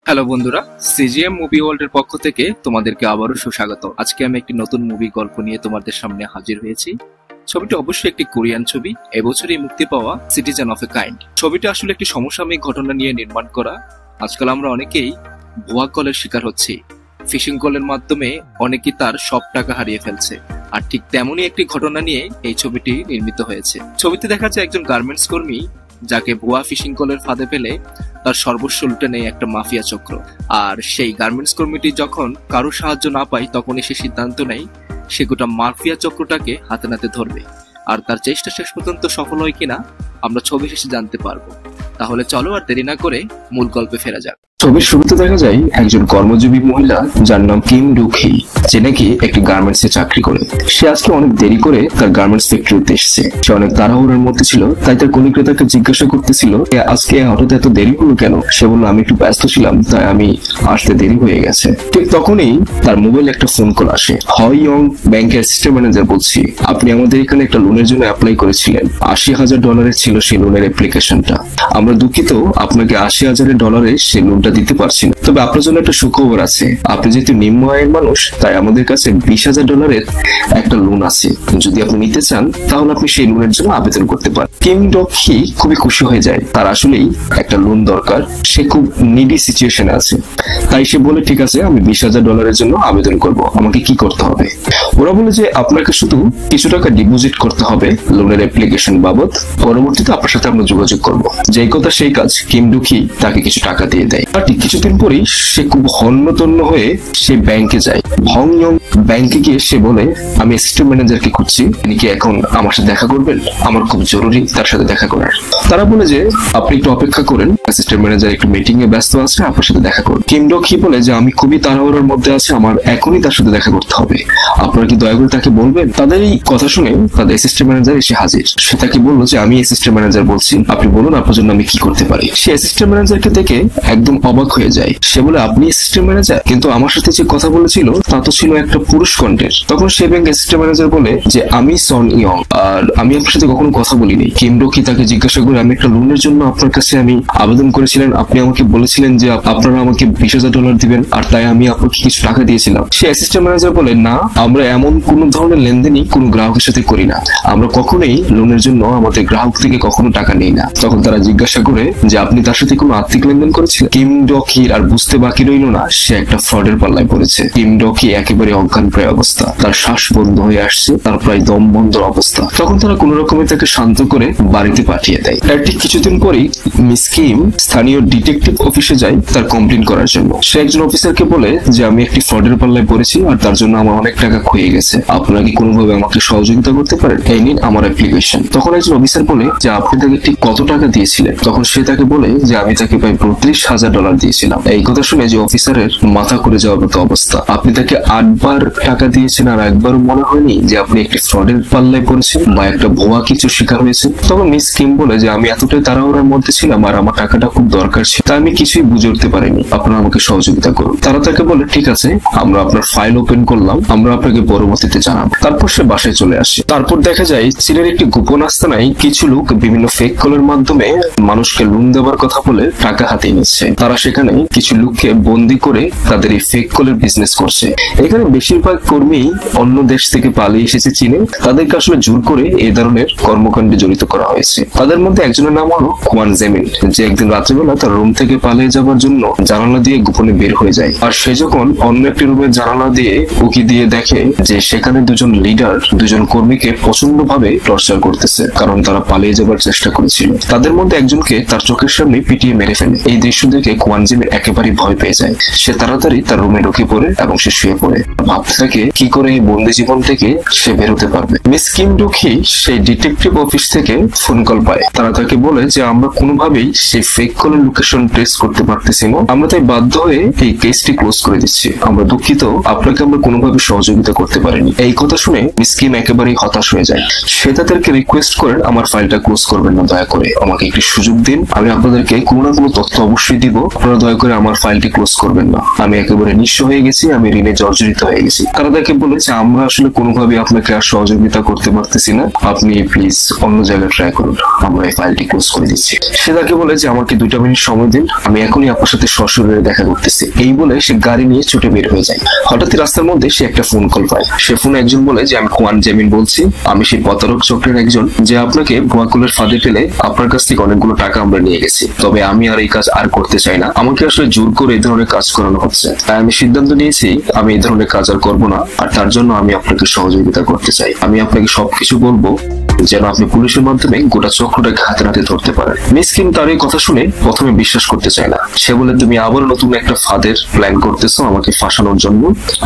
Hello বন্ধুরা, CGM movie world এর পক্ষ থেকে তোমাদেরকে আবারও সুস্বাগত। আজকে আমি একটি নতুন মুভি গল্প নিয়ে তোমাদের সামনে হাজির হয়েছি। ছবিটি অবশ্যই একটি কোরিয়ান ছবি, এবছরই মুক্তি পাওয়া সিটিজেন অফ এ কাইন্ড। ছবিটা আসলে একটি সমসাময়িক ঘটনা নিয়ে নির্মাণ করা। আজকাল আমরা অনেকেই ভুয়া কলের শিকার হচ্ছি। ফিশিং কলের মাধ্যমে অনেকেই তার সব টাকা হারিয়ে ফেলছে। আর ঠিক তেমনই একটি ঘটনা নিয়ে এই ছবিটি নির্মিত হয়েছে। ছবিতে দেখা যায় একজন গার্মেন্টস কর্মী যাকে ভুয়া ফিশিং কলের ফাঁদে ফেলে তার সর্বস্ব লুটে নেয় একটা মাফিয়া চক্র। আর সেই গার্মেন্টস কর্মীটি যখন কারো সাহায্য না পায় তখনই সে সিদ্ধান্ত নেয় সে গোটা মাফিয়া চক্রটাকে হাতে নাতে ধরবে। আর তার চেষ্টা শেষ পর্যন্ত সফল হয় কিনা আমরা ছবি শেষে জানতে পারবো। তাহলে চলো আর দেরি না করে মূল গল্পে ফেরা যাক। ছবির শুরুতে দেখা যায় একজন কর্মজীবী মহিলা যার নাম কিম ডুক-হি, যে নাকি একটি গার্মেন্টস এ চাকরি করে। সে আজকে অনেক দেরি করে তার গার্মেন্টস ফ্যাক্টরিতে এসেছে। সে অনেক তাড়াহুড়োর মধ্যে ছিল, তাই তার কলিগরা তাকে জিজ্ঞাসা করতেছিল আজকে হঠাৎ এত দেরি হলো কেন। সে বলল আমি একটু ব্যস্ত ছিলাম, তাই আমি আসতে দেরি হয়ে গেছে। ঠিক তখনই তার মোবাইলে একটা ফোন কল আসে। হয়ং ব্যাংকের অ্যাসিস্ট্যান্ট ম্যানেজার বলছি, আপনি আমাদের এখানে একটা লোনের জন্য অ্যাপ্লাই করেছিলেন। $80,000 ছিল সেই লোনের অ্যাপ্লিকেশনটা। আমরা দুঃখিত, আপনাকে $80,000 সেই লোনটা দিতে পারছি না। তবে আপনার জন্য একটা সুখবর আছে, আপনি যেহেতু নিম্ন আয়ের মানুষ তাই আমাদের কাছে $20,000 একটা লোন আছে। যদি আপনি নিতে চান তাহলে আপনি সেই লোনের জন্য আবেদন করতে পারেন। কিম ডক-হি খুবই খুশি হয়ে যায়, তার আসলেই একটা লোন দরকার। সে খুব নিডি সিচুয়েশনে আছে, তাই সে বলে ঠিক আছে আমি $20,000 জন্য আবেদন করব, আমাকে কি করতে হবে। ওরা বলে যে আপনাকে শুধু কিছু টাকা ডিপোজিট করতে হবে লোনের অ্যাপ্লিকেশন বাবদ, পরবর্তীতে আপনার সাথে আমরা যোগাযোগ করব। যেই কথা সেই কাজ, কিম ডক-হি তাকে কিছু টাকা দিয়ে দেয়। আর ঠিক কিছুদিন পরেই সে খুব হন্যতন্য হয়ে সে ব্যাংকে যায়। হংইয়ং ব্যাংকে গিয়ে সে বলে আমি অ্যাসিস্ট্যান্ট ম্যানেজারকে খুঁজছি, তিনি কি এখন আমার সাথে দেখা করবেন, আমার খুব জরুরি তার সাথে দেখা করার। তারা বলে যে আপনি একটু অপেক্ষা করেন, অ্যাসিস্ট্যান্ট ম্যানেজার একটু মিটিং এ ব্যস্ত আছে, আপনার সাথে দেখা করুন। কিম ডক-হি বলে যে আমি খুবই তাড়াহুড়োর মধ্যে আছি, আমার এখনই তার সাথে দেখা করতে হবে, আপনারা কি দয়া করে তাকে বলবেন। তাদের এই কথা শুনে তাদের অ্যাসিস্ট্যান্ট ম্যানেজার এসে হাজির। সে তাকে বললো যে আমি অ্যাসিস্ট্যান্ট ম্যানেজার বলছি, আপনি বলুন আপনার জন্য আমি কি করতে পারি। সে অ্যাসিস্ট্যান্ট ম্যানেজারকে দেখে একদম অবাক হয়ে যায়। সে বলে আপনি অ্যাসিস্ট্যান্ট ম্যানেজার, কিন্তু আমার সাথে যে কথা বলেছিল তা তো ছিল একটা পুরুষ কণ্ঠের। তখন সে ব্যাংক অ্যাসিস্ট্যান্ট ম্যানেজার বলে যে আমি সন ইয়ং, আর আমি আপনার সাথে কখনো কথা বলিনি। কিম ডক-হি তাকে জিজ্ঞাসা করে আমি একটা লোনের জন্য আপনার কাছে আমি আবেদন করেছিলেন, আপনি আমাকে বলেছিলেন যে আপনারা আমাকে $20,000 দিবেন, আর তাই আমি আপনাকে কিছু টাকা দিয়েছিলাম। সে অ্যাসিস্ট্যান্ট ম্যানেজার বলে না, আমরা এমন কোন ধরনের লেনদেনই কোন গ্রাহকের সাথে করি না, আমরা কখনোই লোনের জন্য আমাদের গ্রাহক থেকে কখনো টাকা নেই না। তখন তারা জিজ্ঞাসা করে যে আপনি তার সাথে কোনো আর্থিক লেনদেন করেছিলেন। কিম ডক-হির আর বুঝতে বাকি রইল না সে একটা ফ্রডের পাল্লায় পড়েছে। কিম ডক-হি একেবারে অজ্ঞান প্রায় অবস্থা, তার শ্বাস বন্ধ হয়ে আসছে, তার প্রায় দম বন্ধ অবস্থা। তখন তারা কোন রকমে তাকে শান্ত করে বাড়িতে পাঠিয়ে দেয়। তার ঠিক কিছুদিন পরেই মিস কিম স্থানীয় ডিটেকটিভ অফিসে যায় তার কমপ্লেন করার জন্য। সে একজন অফিসারকে বলে যে আমি একটি ফ্রডের পাল্লায় পড়েছি আর তার জন্য আমার অনেক টাকা ক্ষয়ে গেছে, আপনারা কি কোনোভাবে আমাকে সহযোগিতা করতে পারেন, এই নিন আমার অ্যাপ্লিকেশন। তখন একজন অফিসার বলে যে আপনি তাকে ঠিক কত টাকা দিয়েছিলেন। তখন সে তাকে বলে যে আমি তাকে প্রায় $32,000 দিয়েছিলাম। এই কথা শুনে যে অফিসারের মাথা করে যাওয়ার মতো অবস্থা। আপনি তাকে 8 বার টাকা দিয়েছেন আর একবারও মনে হয়নি যে আপনি একটি ফ্রডের পাল্লায় পড়েছেন বা একটা ভুয়া কিছু শিকার হয়েছে। তখন মিস কিম বলে যে আমি এতটাই তাড়াহুড়োর মধ্যে ছিলাম আর আমার টাকাটা খুব দরকার ছিল, তাই আমি কিছুই বুঝে উঠতে পারিনি, আপনারা আমাকে সহযোগিতা করুন। তারা তাকে বলে ঠিক আছে, আমরা আপনার ফাইল ওপেন করলাম, আমরা আপনাকে পরবর্তীতে জানাবো। তারপর সে বাসায় চলে আসে। তারপর দেখা যায় চীনের একটি গোপন আস্তানায় কিছু লোক বিভিন্ন ফেক কলের মাধ্যমে মানুষকে লোন দেওয়ার কথা বলে টাকা হাতিয়ে নিচ্ছে। তারা সেখানে কিছু লোককে বন্দি করে তাদের এই ফেক কলের বিজনেস করছে। এখানে বেশিরভাগ কর্মী অন্য দেশ থেকে পালিয়ে এসেছে চীনে, তাদেরকে আসলে জোর করে এই ধরনের কর্মকাণ্ডে জড়িত করা হয়েছে। তাদের মধ্যে একজনের নাম হলো কোয়ান জেমিন, যে একদিন রাত্রিবেলা তার রুম থেকে পালিয়ে যাবার জন্য জানালা দিয়ে গোপনে বের হয়ে যায়। আর সে যখন অন্য একটি রুমের জানালা দিয়ে উকি দিয়ে দেখে যে সেখানে দুজন লিডার দুজন কর্মীকে প্রচন্ড ভাবে টর্চার করতেছে, কারণ তারা পালিয়ে যাবার চেষ্টা করেছিল। তাদের মধ্যে একজনকে তার চোখের সামনে পিটিয়ে মেরে ফেলে। এই দৃশ্য দেখে কোয়ান জেমিন একেবারে ভয় পেয়ে যায়। সে তাড়াতাড়ি তার রুমে ঢুকে পড়ে এবং সে শুয়ে পড়ে, ভাবতে থাকে কি করে এই বন্দি জীবন থেকে সে বেরোতে পারবে। মিস কিম ডক-হি সেই ডিটেকটিভ অফিস থেকে ফোন কল পায়। তারা তাকে বলে যে আমরা কোনোভাবেই সেই ফেক কলের লোকেশন ট্রেস করতে পারতেছি না, আমরা তাই বাধ্য হয়ে এই কেসটি ক্লোজ করে দিচ্ছি, আমরা দুঃখিত, আপনাকে আমরা কোনোভাবে সহযোগিতা করতে পারিনি। এই কথা শুনে মিস কিম একেবারেই হতাশ হয়ে যায়। সে তাদেরকে রিকোয়েস্ট করেন আমার ফাইলটা ক্লোজ করবেন না, দয়া করে আমাকে একটি সুযোগ দিন, আমি আপনাদেরকে কোনো না কোনো তথ্য অবশ্যই দিব, আপনারা দয়া করে আমার ফাইলটি ক্লোজ করবেন না, আমি একেবারে নিঃস্ব হয়ে গেছি, আমি ঋণে জর্জরিত হয়ে গেছি। তারা তাকে বলেছে আমরা আসলে কোনোভাবে আপনাকে আর সহযোগিতা করতে পারতেছি না, আপনি প্লিজ অন্য জায়গায় ট্রাই করুন, আমরা এই ফাইলটি ক্লোজ করে দিচ্ছি। সে তাকে বলে যে আমাকে 2 মিনিট সময় দিন, আমি এখনই আপনার সাথে সশরীরে দেখা করতেছি। এই বলে সে গাড়ি নিয়ে ছুটে বের হয়ে যায়। হঠাৎ রাস্তার মধ্যে সে একটা ফোন কল পায়। সে ফোনে একজন বলে যে আমি কোয়ান জেমিন বলছি, আমি সেই প্রতারক চক্রের একজন যে আপনাকে ভুয়াকুলের ফাঁদে ফেলে আপনার কাছ থেকে অনেকগুলো টাকা আমরা নিয়ে গেছি। তবে আমি আর এই কাজ আর করতে চাই না, আমাকে আসলে জোর করে এই ধরনের কাজ করানো হচ্ছে, তাই আমি সিদ্ধান্ত নিয়েছি আমি এই ধরনের কাজ আর করবো না, আর তার জন্য আমি আপনাকে সহযোগিতা করতে চাই। আমি আপনাকে সবকিছু বলবো যেন আপনি পুলিশের মাধ্যমে গোটা চক্রটাকে হাতে নাতে ধরতে পারেন। মিস কিম তার এই কথা শুনে প্রথমে বিশ্বাস করতে চায় না। সে বলে তুমি আবার নতুন একটা ফাঁদের প্ল্যান করতেছো আমাকে ফাঁসানোর জন্য,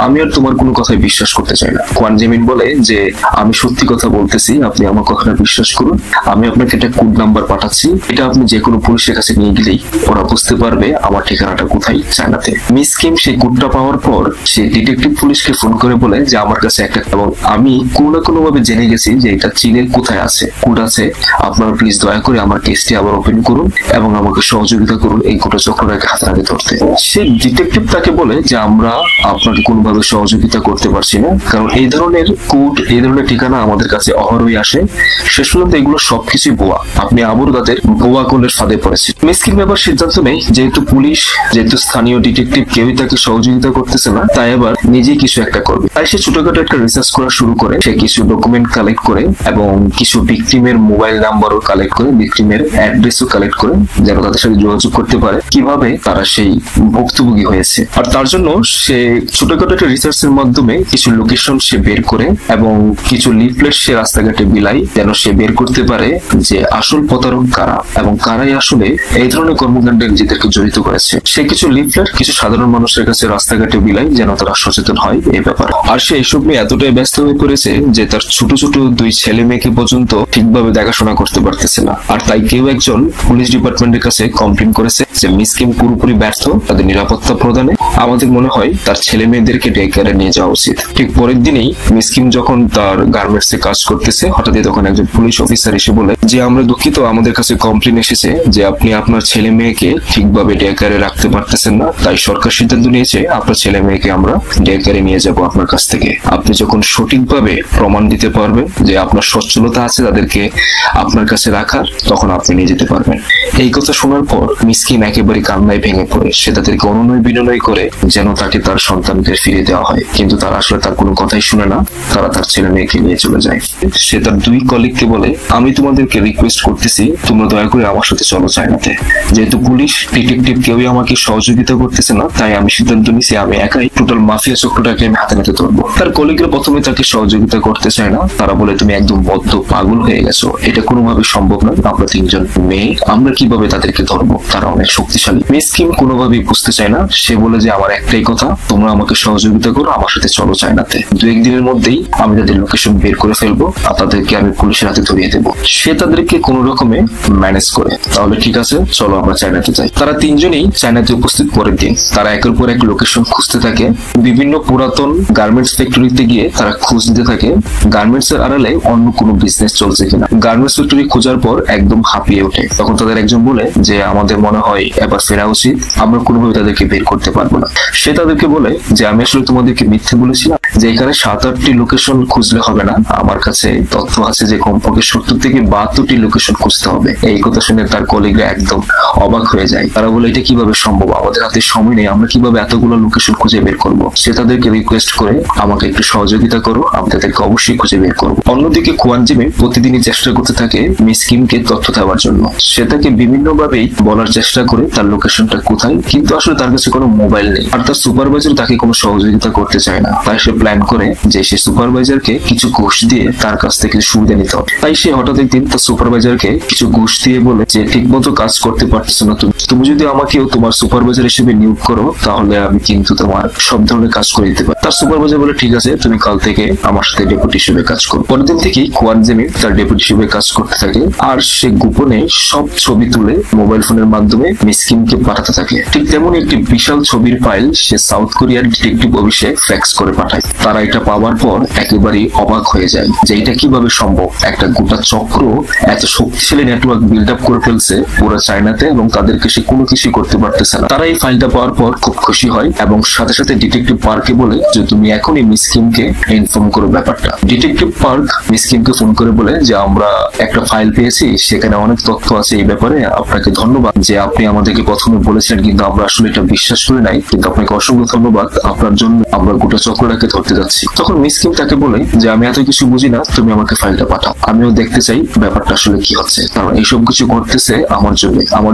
আমি আর তোমার কোনো কথাই বিশ্বাস করতে চাই না। কোয়ান জেমিন বলে যে আমি সত্যি কথা বলতেছি, আপনি আমার কথাটা বিশ্বাস করুন, আমি আপনাকে একটা কোড নাম্বার পাঠাচ্ছি, এটা আপনি যে কোনো পুলিশের কাছে নিয়ে গেলেই ওরা বুঝতে পারবে আমার ঠিকানাটা কোথায়, চায়নাতে। মিস কিম সেই কোডটা পাওয়ার পর সে ডিটেকটিভ পুলিশকে ফোন করে বলে যে আমার কাছে একটা, এবং আমি কোনো না কোনো ভাবে জেনে গেছি যে এটা চীনের কোথায় আছে, কোড আছে, আপনারা প্লিজ দয়া করে আমার কেসটি আবার ওপেন করুন এবং আমাকে সহযোগিতা করুন এই গোটা চক্রটাকে হাতে নাতে ধরতে। সেই ডিটেকটিভ তাকে বলে যে আমরা আপনাকে কোনোভাবে সহযোগিতা করতে পারছি না, কারণ এই ধরনের কোড, এই ধরনের ঠিকানা আমাদের কাছে অহরই আসে, শেষ পর্যন্ত এগুলো সবকিছুই ভুয়া, আপনি আবারও তাদের ভুয়া কোলের ফাঁদে পড়েছেন। মিস কিম এবার সিদ্ধান্ত নেই যেহেতু পুলিশ, যেহেতু স্থানীয় ডিটেকটিভ কেউই তাকে সহযোগিতা করতেছে না, তাই এবার নিজেই কিছু একটা করবে। তাই সে ছোটখাটো একটা রিসার্চ করা শুরু করে। সে কিছু ডকুমেন্ট কালেক্ট করে এবং কিছু ভিকটিমের মোবাইল নাম্বারও কালেক্ট করে, ভিকটিমের অ্যাড্রেসও কালেক্ট করে, যেন তাদের সাথে যোগাযোগ করতে পারে কিভাবে তারা সেই ভুক্তভোগী হয়েছে। আর তার জন্য সে ছোটখাটো একটা রিসার্চের মাধ্যমে কিছু লোকেশন সে বের করে এবং কিছু লিফলেট সে রাস্তাঘাটে বিলায়, যেন সে বের করতে পারে যে আসল প্রতারক কারা এবং কারাই আসলে এই ধরনের কর্মকাণ্ডে নিজেদেরকে জড়িত করেছে। সে কিছু লিফলেট কিছু সাধারণ মানুষের কাছে রাস্তাঘাটে বিলায়, যেন তারা সচেতন হয় এই ব্যাপারে। আর সে এইসব নিয়ে এতটাই ব্যস্ত হয়ে পড়েছে যে তার ছোট ছোট 2 ছেলে মেয়েকে পর্যন্ত ঠিকভাবে দেখাশোনা করতে পারতেছে না। আর তাই কেউ একজন পুলিশ ডিপার্টমেন্টের কাছে কমপ্লেন করেছে যে মিস কিম পুরোপুরি ব্যর্থ তাদের নিরাপত্তা প্রদানে, আমাদের মনে হয় তার ছেলে মেয়েদেরকে ডে কেয়ারে নিয়ে যাওয়া উচিত। ঠিক পরের দিনেই মিস কিম যখন তার গার্মেন্টস এ কাজ করতেছে, হঠাৎই তখন একজন পুলিশ অফিসার এসে বলে যে আমরা দুঃখিত, আমাদের কাছে কমপ্লেন এসেছে যে আপনি আপনার ছেলে মেয়েকে ঠিকভাবে ডে কেয়ারে রাখতে পারতেছেন না, তাই সরকার সিদ্ধান্ত নিয়েছে আপনার ছেলে মেয়েকে আমরা ডে কেয়ারে নিয়ে যাব আপনার কাছ থেকে। আপনি যখন সঠিকভাবে প্রমাণ দিতে পারবেন যে আপনার সচ্ছলতা আছে তাদেরকে আপনার কাছে রাখার, তখন আপনি নিয়ে যেতে পারবেন। এই কথা শোনার পর মিস কিম একেবারে কান্নায় ভেঙে পড়ে। সে তাদেরকে অনুনয় বিনয় করে যেন তাকে তার সন্তানদের ফিরে দেওয়া হয়, কিন্তু তারা আসলে তার কোনো কথাই শুনে না, তারা তার ছেলে মেয়েকে নিয়ে চলে যায়। সে তার 2 কলিগকে বলে আমি তোমাদেরকে রিকোয়েস্ট করতেছি তোমরা দয়া করে আমার সাথে চলো চায়নাতে। যেহেতু পুলিশ ডিটেকটিভ কেউই আমাকে সহযোগিতা করতেছে না, তাই আমি সিদ্ধান্ত নিয়েছি আমি একাই টোটাল মাফিয়া চক্রটাকে আমি হাতে নাতে ধরবো। তার কলিগরা প্রথমে তাকে সহযোগিতা করতে চায় না, তারা বলে তুমি একদম বদ্ধ পাগল হয়ে গেছো, এটা কোনোভাবে সম্ভব নয়, আমরা 3 জন মেয়ে, আমরা কিভাবে তাদেরকে ধরবো, তারা অনেক শক্তিশালী। মিস কিম কোনোভাবেই বুঝতে চায় না। সে বলে যে আমার একটাই কথা, তোমরা আমাকে সহযোগিতা করো, আমার সাথে চলো চায়নাতে। 2-1 দিনের মধ্যেই আমি তাদের লোকেশন বের করে ফেলবো আর তাদেরকে আমি পুলিশের হাতে ধরিয়ে দেবো। সে তাদেরকে কোন রকমে ম্যানেজ করে। তাহলে ঠিক আছে, চলো আমরা চায়নাতে যাই। তারা 3 জনেই চায়নাতে উপস্থিত। পরের দিন তারা একের পর এক লোকেশন খুঁজতে থাকে। বিভিন্ন পুরাতন গার্মেন্টস ফ্যাক্টরিতে গিয়ে তারা খোঁজ নিতে থাকে গার্মেন্টস এর আড়ালে অন্য কোনো বিজনেস চলছে কিনা। গার্মেন্টস ফ্যাক্টরি খোঁজার পর একদম হাঁপিয়ে ওঠে। তখন তাদের একজন বলে যে আমাদের মনে হয় এবার ফেরা উচিত, আমরা কোনোভাবে তাদেরকে বের করতে পারবো না। সে তাদেরকে বলে যে আমি আসলে তোমাদেরকে মিথ্যে বলেছিলাম যে এখানে 7-8টি লোকেশন খুঁজলে হবে না, আমার কাছে তথ্য আছে যে কমপক্ষে 70 থেকে 72টি লোকেশন খুঁজতে হবে। এই কথা শুনে তার কলিগরা একদম অবাক হয়ে যায়। তারা বলে এটা কিভাবে সম্ভব, আমাদের হাতে সময় নেই, আমরা কিভাবে এতগুলো লোকেশন খুঁজে বের করবো। সে তাদেরকে রিকোয়েস্ট করে আমাকে একটু সহযোগিতা করো, আমি তাদেরকে অবশ্যই খুঁজে বের করবো। অন্যদিকে কোয়ান জেমিন প্রতিদিনই চেষ্টা করতে থাকে মিস কিমকে তথ্য দেওয়ার জন্য। সে তাকে বিভিন্ন ভাবেই বলার চেষ্টা করে তার লোকেশনটা কোথায়, কিন্তু আসলে তার কাছে কোনো মোবাইল নেই। আর তার সুপারভাইজার তাকে কোনো সহযোগিতা করতে চায় না। তাই সে প্ল্যান করে যে সে সুপারভাইজারকে কিছু ঘুষ দিয়ে তার কাছ থেকে সুবিধা নিতে হবে। তাই সে হঠাৎ একদিন তার সুপারভাইজারকে কিছু ঘুষ দিয়ে বলে যে ঠিক মতো কাজ করতে পারতেছো না তুমি যদি আমাকেও তোমার সুপারভাইজার হিসেবে নিয়োগ করো তাহলে আমি কিন্তু তোমার সব ধরনের কাজ করে দিতে পারি। তার সুপারভাইজার বলে ঠিক আছে, তুমি কাল থেকে আমার সাথে ডেপুটি হিসেবে কাজ করো। পরের দিন থেকেই কোয়ান জেমিন তার ডেপুটি হিসেবে কাজ করতে থাকে। আর সে গোপনে সব ছবি তুলে মোবাইল ফোনের মাধ্যমে মিস কিমকে পাঠাতে থাকে। ঠিক তেমন একটি বিশাল ছবির ফাইল সে সাউথ কোরিয়ার ডিটেকটিভ অফিসে ফ্যাক্স করে পাঠায়। তারা এটা পাওয়ার পর একেবারেই অবাক হয়ে যায় যে এটা কিভাবে সম্ভব। একটা গোটা চক্র এত শক্তিশালী নেটওয়ার্ক বিল্ড আপ করে ফেলছে পুরো চায়নাতে এবং তাদেরকে সে কোনো কিছু করতে পারতেছে না। তারা এই ফাইলটা পাওয়ার পর খুব খুশি হয় এবং সাথে সাথে ডিটেকটিভ পার্ককে বলে যে তুমি এখনই মিস কিমকে ইনফর্ম করো ব্যাপারটা। ডিটেকটিভ পার্ক মিস কিমকে ফোন করে বলে যে আমরা একটা ফাইল পেয়েছি, সেখানে অনেক তথ্য আছে এই ব্যাপারে, আপনাকে ধন্যবাদ যে আপনি আমাদেরকে প্রথমে বলেছিলেন কিন্তু আমরা আসলে এটা বিশ্বাস করি নাই, কিন্তু আপনাকে অসংখ্য ধন্যবাদ, আপনার জন্য আমরা গোটা চক্রটাকে ধরতে যাচ্ছি। তখন মিস কিম তাকে বলে যে আমি এত কিছু বুঝি না, তুমি আমাকে ফাইলটা পাঠাও, আমিও দেখতে চাই ব্যাপারটা আসলে কি হচ্ছে, কারণ এইসব কিছু ঘটতেছে আমার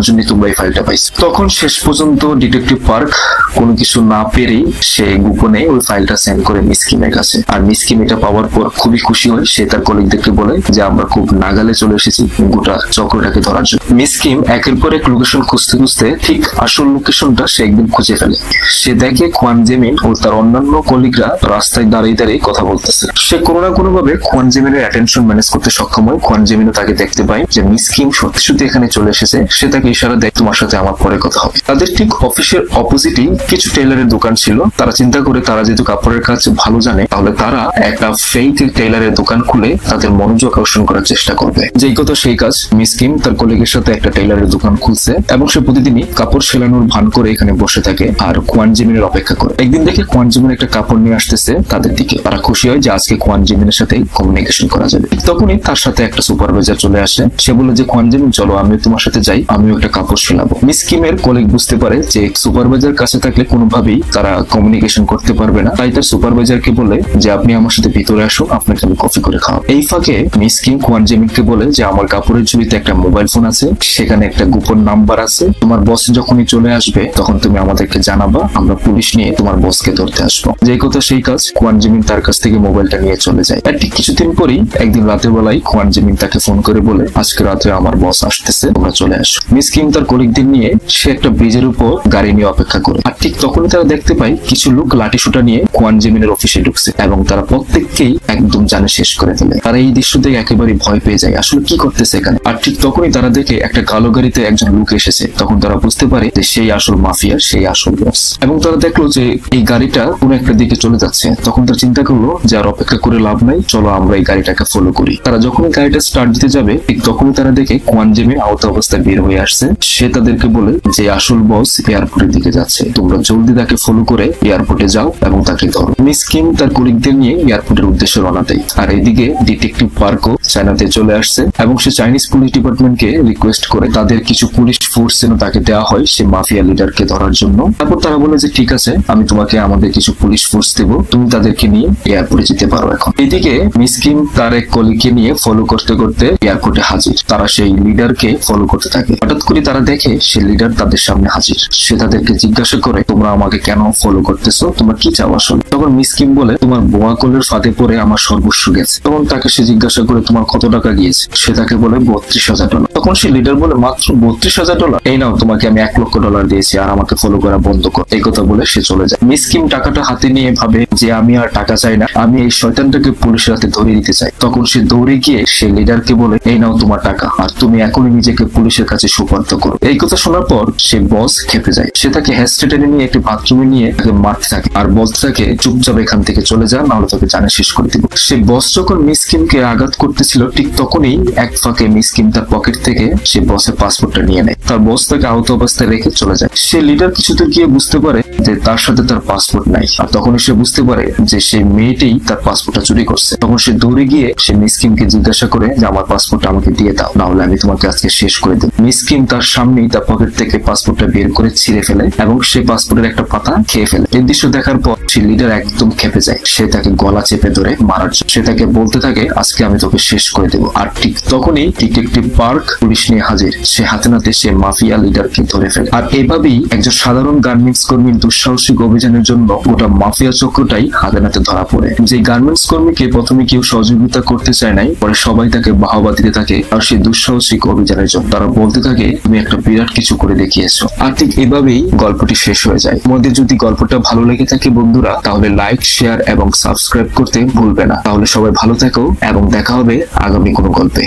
জন্য তোমরা এই ফাইলটা পাইছো। তখন শেষ পর্যন্ত ডিটেকটিভ পার্ক কোনো কিছু না পেরেই সে গোপনে ওই ফাইলটা সেন্ড করে মিস কিমের কাছে। আর মিস কিম এটা পাওয়ার পর খুবই খুশি হয়। সে তার কলিগদেরকে বলে যে আমরা খুব নাগালে চলে এসেছি গোটা চক্রটাকে ধরার জন্য। মিস কিম একের পর এক লোকেশন খুঁজতে খুঁজতে ঠিক আসল লোকেশনটা সে একদিন খুঁজে ফেলে। সে দেখে কোয়ান জেমিন ও তার অন্যান্য কলিগরা রাস্তায় দাঁড়িয়ে দাঁড়িয়ে কথা বলতেছে। সে কোনো না কোনো ভাবে কোয়ান জেমিনের অ্যাটেনশন ম্যানেজ করতে সক্ষম হয়। কোয়ান জেমিনও তাকে দেখতে পায় যে মিস কিম সত্যি সত্যি এখানে চলে এসেছে। সে তাকে ইশারা দেয় তোমার সাথে আমার পরে কথা হবে। তাদের ঠিক অফিসের অপোজিটই কিছু টেইলারের দোকান ছিল। তারা চিন্তা করে তারা যেহেতু কাপড়ের কাজ ভালো জানে, তাহলে তারা একটা ফেক টেইলারের দোকান খুলে তাদের মনোযোগ আকর্ষণ করার চেষ্টা করবে। যেই কথা সেই কাজ, মিস কিম তার কলিগের সাথে একটা টেইলারের দোকান খুলছে এবং সে প্রতিদিনই কাপড় সেলানোর ভান করে এখানে বসে থাকে আর কোয়ান জেমিনের অপেক্ষা করে। একদিন দেখে কোয়ান জেমিন একটা কাপড় নিয়ে আসতেছে তাদের দিকে। তারা খুশি হয় যে আজকে কোয়ান জেমিনের সাথে কমিউনিকেশন করা যাবে। তখনই তার সাথে একটা সুপারভাইজার চলে আসে। সে বলে যে কোয়ান জেমিন চলো আমি তোমার সাথে যাই, আমিও একটা কাপড় সেলাবো। মিস কিমের কলিগ বুঝতে পারে যে সুপারভাইজার কাছে থাকলে কোনোভাবেই তারা কমিউনিকেশন করতে পারবে না, তাই তার সুপারভাইজারকে বলে যে আপনি আমার সাথে ভিতরে আসুন, আপনাকে আমি কফি করে খাওয়াবো। এই ফাঁকে মিস কিম কোয়ান জেমিনকে বলে যে আমার কাপড়ের ঝুড়িতে একটা মোবাইল ফোন আছে, সেখানে একটা গোপন নাম্বার আছে, তোমার বস যখনই চলে আসবে তখন তুমি আমাদেরকে জানাবা, আমরা পুলিশ নিয়ে তোমার বসকে ধরতে আসবো। যে কথা সেই কাজ, কোয়ান জেমিন তার কাছ থেকে মোবাইলটা নিয়ে চলে যায়। আর ঠিক কিছুদিন পরেই একদিন রাতের বেলায় কোয়ান জেমিন তাকে ফোন করে বলে আজকে রাতে আমার বস আসতেছে, তোমরা চলে আসো। মিস কিম তার কলিগদের নিয়ে সে একটা ব্রিজের উপর গাড়ি নিয়ে অপেক্ষা করে। আর ঠিক তখনই তারা দেখতে পায় কিছু লোক লাঠি সোঁটা নিয়ে কোয়ান জেমিনের অফিসে ঢুকছে এবং তারা প্রত্যেককেই একদম জানে শেষ করে ফেলে। তারা এই দৃশ্য দেখে একেবারে ভয় পেয়ে যায়, আসলে কি করতেছে এখানে। আর ঠিক তখনই তারা দেখে একটা কালো গাড়িতে একজন লোক এসেছে। তখন তারা বুঝতে পারে যে সেই আসল মাফিয়া, সেই আসল বস। এবং তারা দেখলো যে এই গাড়িটা কোনো একটা দিকে চলে যাচ্ছে। তখন তারা চিন্তা করলো যে আর অপেক্ষা করে লাভ নাই, চলো আমরা এই গাড়িটাকে ফলো করি। তারা যখনই গাড়িটা স্টার্ট দিতে যাবে ঠিক তখনই তারা দেখে কোয়ান জেমিন আহত অবস্থায় বের হয়ে আসছে। সে তাদেরকে বলে যে আসল বস এয়ারপোর্টের দিকে যাচ্ছে, তোমরা জলদি তাকে ফলো করে এয়ারপোর্টে যাও এবং তাকে ধরো। মিস কিম তার কলিগদের নিয়ে এয়ারপোর্টের উদ্দেশ্যে রওনা দেয়। আর এইদিকে ডিটেকটিভ পার্কও চায়নাতে চলে আসছে এবং সে চাইনিজ পুলিশ ডিপার্টমেন্টকে রিকোয়েস্ট করে তাদের কিছু পুলিশ ফোর্স যেন তাকে দেওয়া হয় সে মাফিয়া লিডারকে ধরার জন্য। তারপর তারা বলে যে ঠিক আছে, আমি তোমাকে আমাদের কিছু পুলিশ ফোর্স দেবো, তুমি তাদেরকে নিয়ে এয়ারপোর্টে যেতে পারো। এখন এদিকে মিস কিম তার এক কলিগকে নিয়ে ফলো করতে করতে এয়ারপোর্টে হাজির। তারা সেই লিডারকে ফলো করতে থাকে। হঠাৎ করে তারা দেখে সে লিডার তাদের সামনে হাজির। সে তাদেরকে জিজ্ঞাসা করে তোমরা আমাকে কেন ফলো করতেছো, তোমরা কি চাও আসলে। তখন মিস কিম বলে তোমার বোয়া কলের ফাঁদে পড়ে আমার সর্বস্ব গেছে। তখন তাকে সে জিজ্ঞাসা করে তোমার কত টাকা গিয়েছে। সে তাকে বলে $32,000। তখন সে লিডার বলে মাত্র $32,000? এই নাও, তোমাকে আমি $1,00,000 দিয়েছি আর আমাকে ফলো করা বন্ধ কর। এই কথা বলে সে চলে যায়। মিস কিম টাকাটা হাতে নিয়ে ভাবে যে আমি আর টাকা চাই না, আমি এই শয়তানটাকে পুলিশের হাতে ধরে দিতে চাই। তখন সে দৌড়ে গিয়ে সে লিডারকে বলে এই নাও তোমার টাকা আর তুমি এখনই নিজেকে পুলিশের কাছে সুপার্দ করো। এই কথা শোনার পর সে বস খেপে যায়। সে তাকে হেস্টেটে নিয়ে একটি বাথরুমে নিয়ে তাকে মারতে থাকে আর বলতে থাকে চুপচাপ এখান থেকে চলে যা, নাহলে তোকে জানে শেষ করে দিব। সে বস যখন মিস কিমকে আঘাত করতেছিল ঠিক তখনই এক ফাঁকে মিস কিম তার পকেট থেকে সে বসের পাসপোর্টটা নিয়ে নেয়। তার বস তাকে আহত অবস্থায় রেখে চলে যায়। সে লিডার কিছুতে গিয়ে বুঝতে পারে যে তার সাথে তার পাসপোর্ট নাই। আর তখনই সে বুঝতে পারে যে সেই মেয়েটাই তার পাসপোর্টটা চুরি করছে। তখন সে দৌড়ে গিয়ে সে মিস কিমকে জিজ্ঞাসা করে যে আমার পাসপোর্টটা আমাকে দিয়ে দাও, না হলে আমি তোমাকে আজকে শেষ করে দেব। মিস কিম তার সামনেই তার পকেট থেকে পাসপোর্টটা বের করে ছিঁড়ে ফেলে এবং সে পাসপোর্টের একটা পাতা খেয়ে ফেলে। এই দৃশ্য দেখার পর সে লিডার একদম খেপে যায়। সে তাকে গলা চেপে ধরে মারার জন্য সে তাকে বলতে থাকে আজকে আমি তোকে শেষ করে দেবো। আর ঠিক তখনই ডিটেকটিভ পার্ক পুলিশ নিয়ে হাজির। সে হাতে নাতে সে মাফিয়া লিডারকে ধরে ফেলে। আর এভাবেই একজন সাধারণ গার্মেন্টস কর্মীর দুঃসাহসিক অভিযানের জন্য গোটা মাফিয়া চক্রটাই হাতে নাতে ধরা পড়ে। যে গার্মেন্টস কর্মীকে প্রথমে কেউ সহযোগিতা করতে চায় নাই, পরে সবাই তাকে বাহবা দিতে থাকে আর সেই দুঃসাহসিক অভিযানের জন্য তারা বলতে থাকে তুমি একটা বিরাট কিছু করে দেখিয়েছো। আর ঠিক এভাবেই গল্পটি শেষ হয়ে যায়। তোমাদের যদি গল্পটা ভালো লেগে থাকে বন্ধুরা, তাহলে লাইক, শেয়ার এবং সাবস্ক্রাইব করতে ভুলবে না। তাহলে সবাই ভালো থেকো এবং দেখা হবে আগামী কোনো গল্পে।